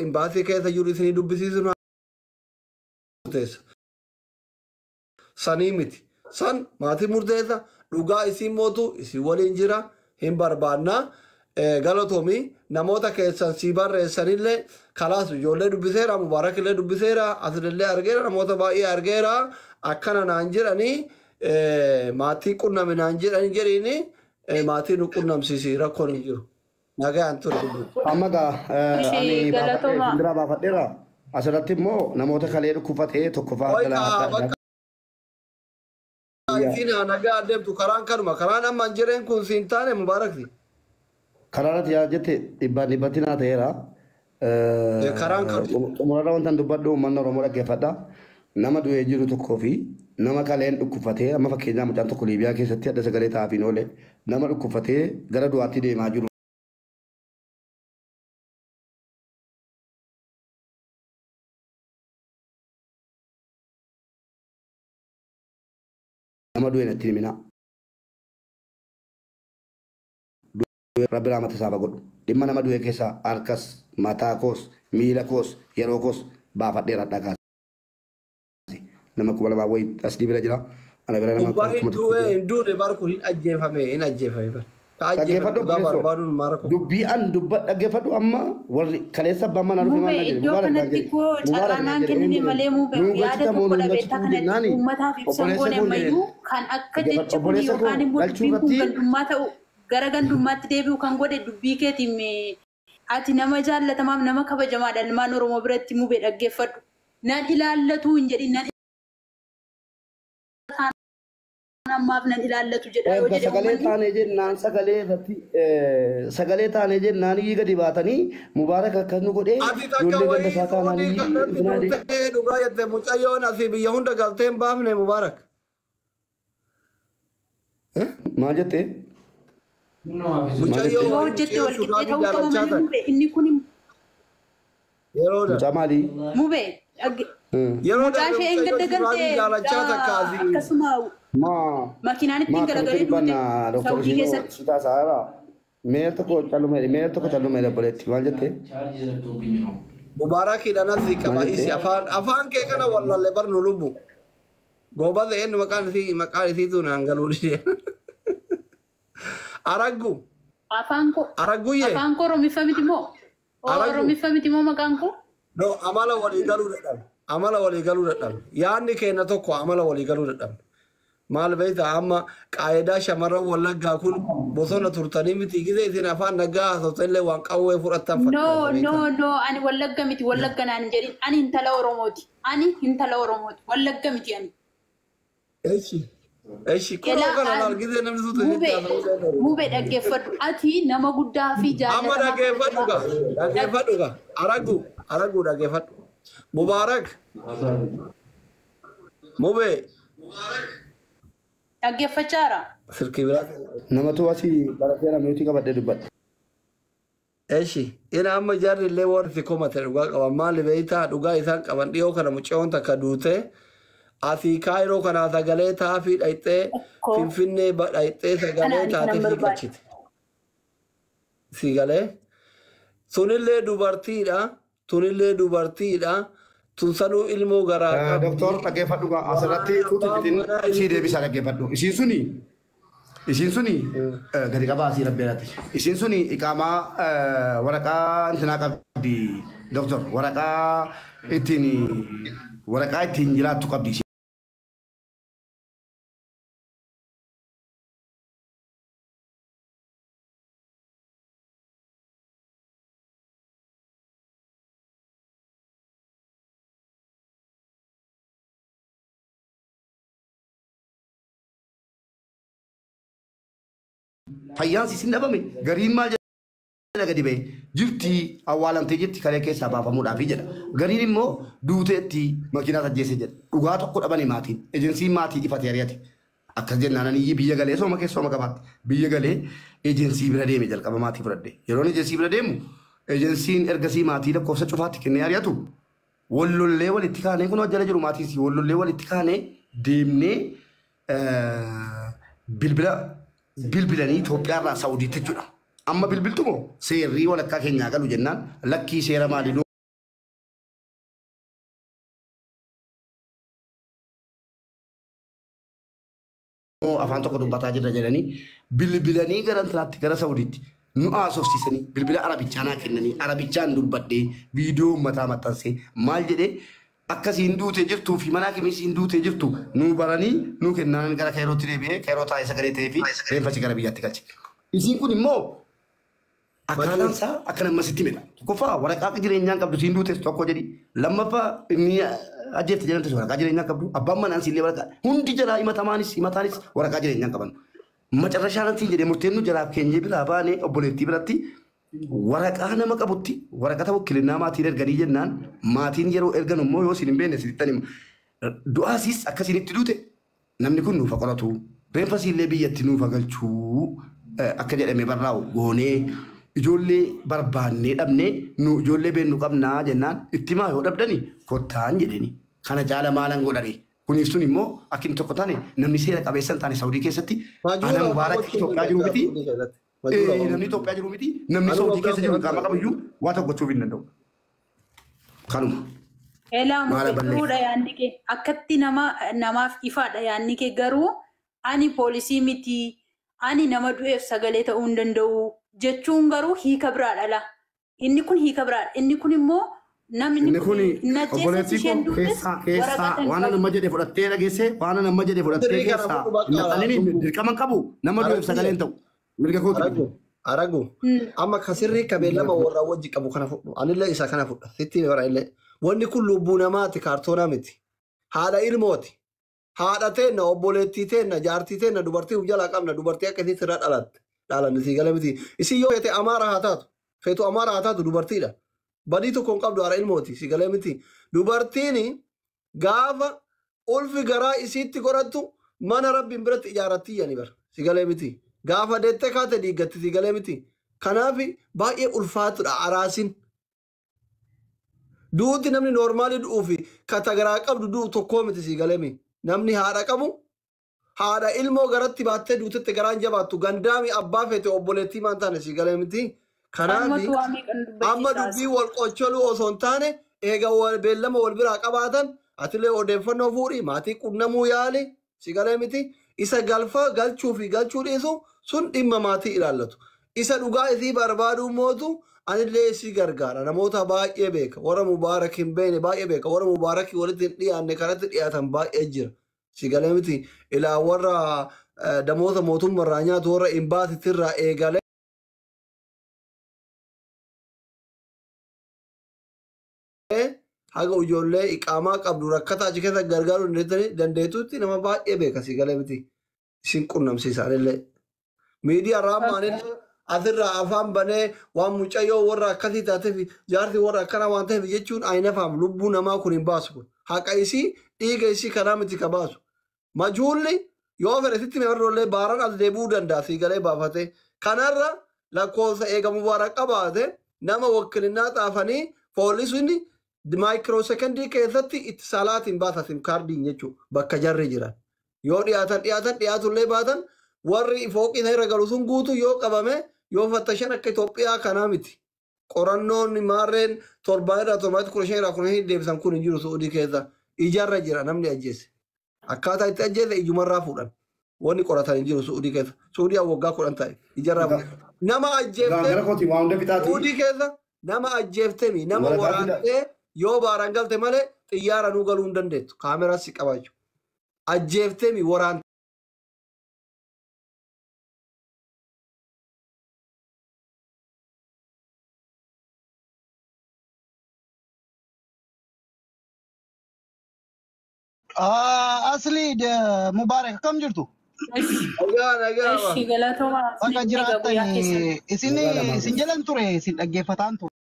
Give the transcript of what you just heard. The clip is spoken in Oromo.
imbaasii keessa jiru isinii dubbisiisu sanii miti. San maatii murteessa dhugaa isin mootu isin waliin jira hin barbaannaa. Galatoomii namoota keessan si barreessanillee kalaas ijoollee dubbiseera Mubaarakillee dubbiseera asillee argeera namoota baay'ee argeera akkana naan jedhanii maatii qunname naan jedhanii jedhiini maatii nu qunnamsiisi rakkoon hin jiru. Nagaan ture. Amma gaa ani bindira baafadheera asirratti immoo namoota kalee dhukkufatee tokko fa'aa isin nagaa adeemtu karaan kanuma karaan amma jireen kun siin taane Mubaarakti. Karaan yaa jette dhibbatti naa ta'eera. Karaan kan xumurarra wantan dubbadhu uummanni Oromoo dhaggeeffadha. Nama du'ee jiru tokkoo fi nama kaleen dhukkufatee amma fakkeenyaaf mucaan tokko Liibiyaa keessatti adda sagalee taa'afiin oole nama dhukkufatee gara du'aatti deemaa jiru. Nama du'e natti himina. Rabbi rahmata isaa godhu. Dhimma nama du'e keessaa harkas, mataa koos, miila koos, yeroo koos baafadheera dhagaas. Nama kuma lamaa wayii as dibira jira. Ana bira nama kuma hin duune barku hin ajjeefame. Dubbi'an dhaggeeffadhu amma warri kaleessa abbaan manaa dhufe maal jedhu. Iddoo kanatti koo carraanaan kennine malee muubee yaada tokko dhabeetta kanatti uummataaf ibsan goone ammayyuu kan akka jecha kun yookaan immoo dubbiin kun gandummaa ta'u gara gandummaatti deebi'u kan godhe dubbii keetiin ati nama jaallatamaaf nama kabajamaadha ilmaan Oromoo biratti muubee dhaggeeffadhu. Nan ilaallatu hin jedhin nan ammaaf nan ilaallatu jedha yoo jedhe sagalee taanee jennaan sagalee taanee jennaan gadi baatanii Mubaarak akka nu godhee ijoollee ganda isaa taananii dhugaa jette mucayyoon asii biyya hunda galtee hin baafne Mubaarak. Maal jettee? Mucayyoo hojjette wal qixxee ta'uu qaba malee muubee inni kun mucaa maalii? Muubee yeroo mucaashee hin gaddagaltee akkasuma makinaan ittiin garagalee duute Saawudii keessatti. Meer tokko callumee dabaleetti maal jettee? Mubaarakidhaan asii qaba isi afaan kee kana wallalle barnu lubbu. Goobaa ta'een maqaan isiitu naan galuu dhiyee. Araggu. Afaan koo Oromiffa miti moo? Oromiffa miti moo maqaan koo? No amala walii galuu dadhabe. Amala walii galuu dadhabe. Yaadni keenya tokko amala walii galuu dadhabe. Maal beekta amma qaayidaa shamarran Wallaggaa kun bosona turtanii miti gisee isin afaan nagaa haasoftanillee waan qawwee fudhattan fakkaata. No ani Wallagga miti Wallagga naan hin jedhin ani intala Oromooti. Wallagga miti ani. Eeshi kunoo kana laal gisee namni suutu muubee dhaggeeffadhu ati nama guddaa fi amma dhaggeeffadhu gaa araggu dhaggeeffadhu Mubaarak muubee dhaggeeffachaara. Sirkii biraa namatu asii barateera mi'uutii qabadhee dubbadha. Eeshi ina amma jaarri illee warri komate dhugaa qaban maali beektaa dhugaa isaan qaban dhiyoo kana mucayyoon takka duutee asii kaayiroo kanaa sagalee taafii dhayxee finfinnee dhayxee sagalee taatee fiiqachite. Sigalee sunillee dubartiidha. Tunsanuu ilmoo garaa. Doktor dhaggeeffadhu asirratti tuutiin isii deebisaa dhaggeeffadhu. Isiin suni gadi qabaa asii rabbeeraati. Isiin suni iqaamaa waraqaa intinaa qabdi. Doktor waraqaa ittiin jiraattu qabdi. Fayyaan isin dhabame gariin maal jedha gadi ba'e jirti awwaalamtee jirti kalee keessaa baafamuudhaaf jedha. Gariin immoo duuteetti makiinaa ajjeese jedha. Dhugaa tokko dhabanii maatiin ejensiin maatii ifatee ari'ate. Akkas jennaan ani biyya galee sooma keessa sooma qabaatti. Biyya galee ejensii bira deeme jalqaba maatii fudhadhe. Yeroon ejensii bira deemu ejensiin ergasii maatii lakkoofsa cufaatti kennee ari'atu. Wallollee walitti kaanee kun hojjala jiru maatiin wallollee walitti kaanee deemnee bilbilanii Itoophiyaa irraa Saawudiitti jechuudha. Amma bilbiltu moo seerrii walakkaa keenyaa galu jennaan lakkii seera maalii afaan tokko dubbataa jirra jedhanii bilbilanii gara intiraatti gara Saudiitti nu haasofsiisanii bilbila Arabichaan kennanii Arabichaan dubbadhee viidiyoo uummataa maxxansee maal jedhee akkasiin duutee jirtuu fi mana kamiisiin duutee jirtu nu baranii nu kennaan gara Kairootti deebi'ee Kairoo taa'ee sagalee ta'ee fi reeffasi gara biyyaatti galche. Isiin kun immoo akkaataan isaa akka namasitti midha. Tokkoffaa waraqaa jireenyaan qabdu siin duutees tokko jedhi lammaffaa inni ajjeefte jedhamte waraqaa jireenyaa qabdu abbaan manaan siillee waraqaa hundi jalaa himataanis waraqaa jireenyaa qaban. Macarrashaan siin jedhee murteen nu jalaaf keenyee biraa baanee obboleettii biratti waraqaa nama qabutti waraqata wakilinaa maatiin erganii jennaan maatiin yeroo ergan immoo yoo siin hin beekne sittan hima du'aasis akkasiinitti duute namni kun nuufa qoratu reenfa siillee biyyatti nuufa galchuu akka jedhame barraa'u goonee ijoollee barbaannee dhabnee nu ijoollee beennu qabnaa jennaan itti maa yoo dhabdani kottaan jedhani kana jaala maalan godhani kuniif sun immoo akkin tokko taane namni seera qabeessan taane Saawudii keessatti ana mubaarak Itoophiyaa jiru miti namni Itoophiyaa jiru miti namni Saawudii keessa jiru qaama qabayyuu waa tokko gochuuf hin danda'u. Kanuma. Elaa mukeetuudha yaadni kee akkatti namaaf ifaadha yaadni kee garuu ani poolisii miti ani nama du'eef sagalee ta'uu hin danda'u jechuun garuu hiika biraadha la. Inni kun hiika biraadha. Inni kun immoo namni kun obboleettii koo keessaa waan nama jedhe fudhattee dhageesse waan nama jedhe fudhattee keessaa naxalini dirqama qabu nama du'eef sagalee hin ta'u. Mirga kooti. Aragu amma kasirri kabeellama warra wajji qabu kana fudhu anillee isa kana fudha sitti bara illee wanni kun lubbuu namaati kaartoonaa miti haadha ilmooti haadha teenna obboleettii teenna jaartii teenna dubartii jalaa qabna dubartii akkasii sirra dhalatte dhalanni sii gala miti isin yoo feete amaara haa taatu feetu amaara haa taatu dubartiidha badii tokko hin qabdu haadha ilmooti sii gala miti dubartiin gaafa ulfi garaa isiitti godhattu mana rabbiin biratti ijaarattii yani bara sii gala miti. Gaafa deettee kaate diiggatti si galee miti. Kanaaf baay'ee ulfaatudha araasin. Duuti namni noormaalii du'uu fi katagaraa qabdu du'u tokkoo miti si galee namni haadha qabu haadha ilmoo garatti baattee duutetti garaan jabaattu gandaami abbaa feete obboleettii maan taane si galee miti. Kanaaf amma dubbii wal qocholuu osoo hin taane eega beellama wal biraa qabaatan atilee odeeffannoo fuudhii maatii qunnamuu yaali si galee miti. Isa galchuu fi galchuu dhiisu sun dhimma maatii ilaallatu. Isa dhugaa isii barbaaduu mootu anillee isii gargaara. Namoota baay'ee beeka. Warra mubaarak hin beekne baay'ee beeka. Warra mubaarak walitti hin dhiyaanne kanatti dhiyaatan baay'ee jira. Si galee miti ilaa warra damoota mootummaarraa nyaatu warra imbaasitirraa eegalee. Haga ijoollee iqaamaa qabdu rakkataa achi keessa gargaaruu dandeettutti nama baay'ee beeka si galee miti. Isin qunnamsiisan illee. Miidiyaa raamaan illee asirraa afaan banee waan mucayyoo warra akkasii taateef jaartii warra akkana waan ta'eef jechuun ayinafaam lubbuu namaa kun hin baasu kun. Haqa isii dhiiga isii kanaa miti ka baasu. Majuulli yoo fedhe sitti meeqarroollee baaraan as deebi'uu danda'a si galee baafate. Kanarra lakkoofsa eegamu baara qabaate nama wakkilinnaa xaafanii poolisni maayikiroosekondii keessatti itti salaatiin baasa simkaardiin jechuudha bakka jarri jiran. Yoo dhiyaatullee baatan warri fooqii irra galu sun guutu yoo qabame yoo fattashan akka Itoophiyaa kanaa miti. Qorannoon maarreen 7 irraa 15 irraa 15 deebisan kun hin jiru Suudii keessa ijarra jira namni ajjeese. Akkaataa itti ajjeese ijumarraa fuudhan. Wanni qoratan hin jiru Suudii keessa. Suudii waggaa 10 ta'e ijarraa fuudhan. Nama ajjeeftee Suudii keessa nama ajjeeftee nama waraantee yoo baaraan galte malee xiyyaara nuu galuu hin dandeettu kaameraas si qabaachuu. Ajjeeftee waraantee. Asli Mubarak kam jirtu? Nagaa. Bakka jiraattan isin jalan ture isin dhaggeeffataan ture.